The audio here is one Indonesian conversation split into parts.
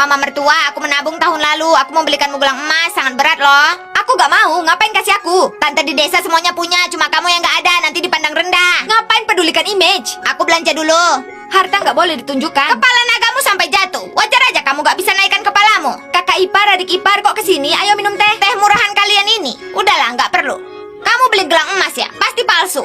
mama mertua, aku menabung tahun lalu. Aku mau belikanmu gelang emas, sangat berat loh. Aku gak mau, ngapain kasih aku? Tante di desa semuanya punya, cuma kamu yang gak ada, nanti dipandang rendah. Ngapain pedulikan image? Aku belanja dulu. Harta gak boleh ditunjukkan. Kepala nagamu sampai jatuh. Wajar aja kamu gak bisa naikkan kepalamu. Kakak ipar, adik ipar kok kesini? Ayo minum teh. Teh murahan kalian ini. Udahlah, gak perlu. Kamu beli gelang emas ya? Pasti palsu.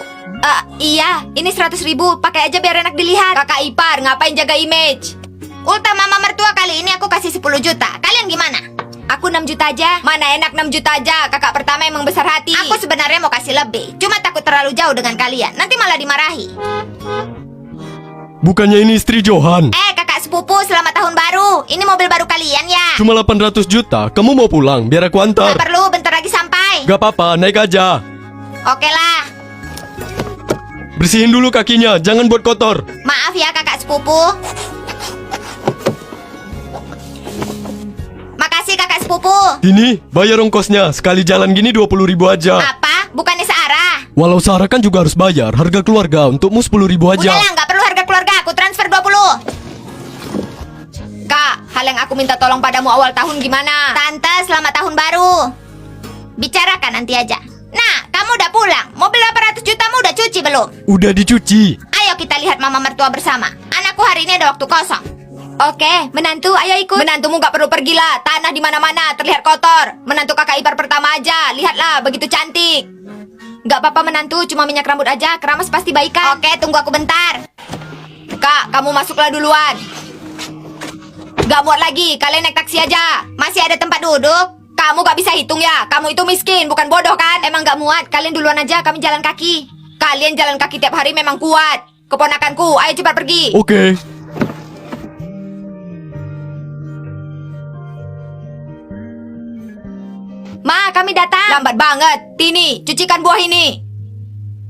Iya, ini 100.000. Pakai aja biar enak dilihat. Kakak ipar, ngapain jaga image? Ulta mama mertua kali ini aku kasih 10 juta. Kalian gimana? Aku 6 juta aja. Mana enak 6 juta aja. Kakak pertama emang besar hati. Aku sebenarnya mau kasih lebih. Cuma takut terlalu jauh dengan kalian. Nanti malah dimarahi. Bukannya ini istri Johan? Kakak sepupu, selamat tahun baru. Ini mobil baru kalian ya? Cuma 800 juta. Kamu mau pulang? Biar aku antar. Gak perlu, bentar lagi sampai. Gak apa-apa, naik aja. Oke lah. Bersihin dulu kakinya, jangan buat kotor. Maaf ya kakak sepupu. Makasih kakak sepupu. Ini, bayar ongkosnya. Sekali jalan gini 20.000 aja. Apa? Bukannya searah? Walau Sarah kan juga harus bayar. Harga keluarga untukmu 10.000 aja. Udahlah, gak perlu harga keluarga. Aku transfer 20. Kak, hal yang aku minta tolong padamu awal tahun gimana? Tante, selamat tahun baru. Bicarakan nanti aja. Nah, kamu udah pulang. Mobil 800 jutamu udah cuci belum? Udah dicuci. Ayo kita lihat mama mertua bersama. Anakku hari ini ada waktu kosong. Oke, menantu, ayo ikut. Menantumu gak perlu pergi lah. Tanah di mana-mana terlihat kotor. Menantu kakak ipar pertama aja. Lihatlah, begitu cantik. Gak apa-apa menantu, cuma minyak rambut aja. Keramas pasti baik kan? Oke, tunggu aku bentar. Kak, kamu masuklah duluan. Gak muat lagi, kalian naik taksi aja. Masih ada tempat duduk? Kamu gak bisa hitung ya? Kamu itu miskin, bukan bodoh kan? Emang gak muat, kalian duluan aja, kami jalan kaki. Kalian jalan kaki tiap hari memang kuat. Keponakanku, ayo cepat pergi. Oke. Ma, kami datang. Lambat banget. Tini, cucikan buah ini.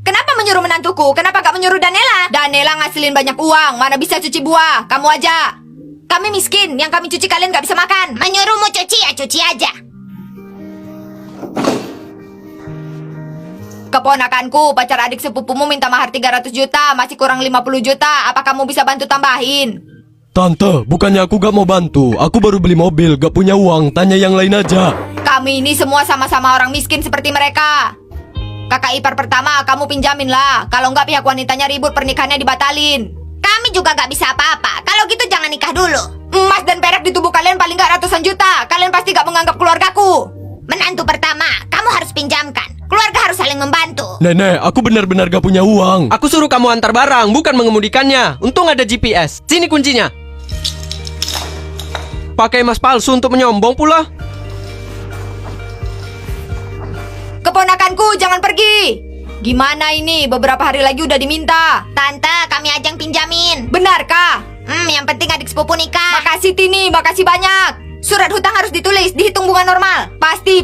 Kenapa menyuruh menantuku? Kenapa gak menyuruh Danela? Danela ngasilin banyak uang, mana bisa cuci buah? Kamu aja. Kami miskin, yang kami cuci kalian gak bisa makan. Menyuruhmu cuci ya cuci aja. Keponakanku, pacar adik sepupumu minta mahar 300 juta, masih kurang 50 juta. Apa kamu bisa bantu tambahin? Tante, bukannya aku gak mau bantu. Aku baru beli mobil, gak punya uang. Tanya yang lain aja. Kami ini semua sama-sama orang miskin seperti mereka. Kakak ipar pertama, kamu pinjamin lah. Kalau nggak pihak wanitanya ribut, pernikahannya dibatalin. Kami juga nggak bisa apa-apa. Kalau gitu jangan nikah dulu. Emas dan perak di tubuh kalian paling nggak ratusan juta. Kalian pasti nggak menganggap keluargaku. Menantu pertama, kamu harus pinjamkan. Keluarga harus saling membantu. Nenek, aku benar-benar gak punya uang. Aku suruh kamu antar barang, bukan mengemudikannya. Untung ada GPS. Sini kuncinya. Pakai emas palsu untuk menyombong pula. Keponakanku, jangan pergi. Gimana ini? Beberapa hari lagi udah diminta. Tante, kami aja yang pinjamin. Benarkah? Yang penting adik sepupu nikah. Makasih Tini, makasih banyak. Surat hutang harus ditulis, dihitung bunga normal. Pasti.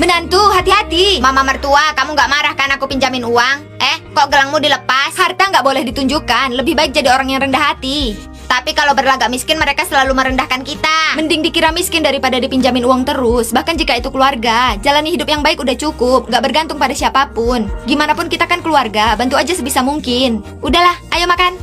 Menantu, hati-hati. Mama mertua, kamu gak marah kan aku pinjamin uang? Kok gelangmu dilepas? Harta gak boleh ditunjukkan. Lebih baik jadi orang yang rendah hati. Tapi kalau berlagak miskin, mereka selalu merendahkan kita. Mending dikira miskin daripada dipinjamin uang terus. Bahkan jika itu keluarga, jalani hidup yang baik udah cukup. Gak bergantung pada siapapun. Gimana pun kita kan keluarga, bantu aja sebisa mungkin. Udahlah, ayo makan.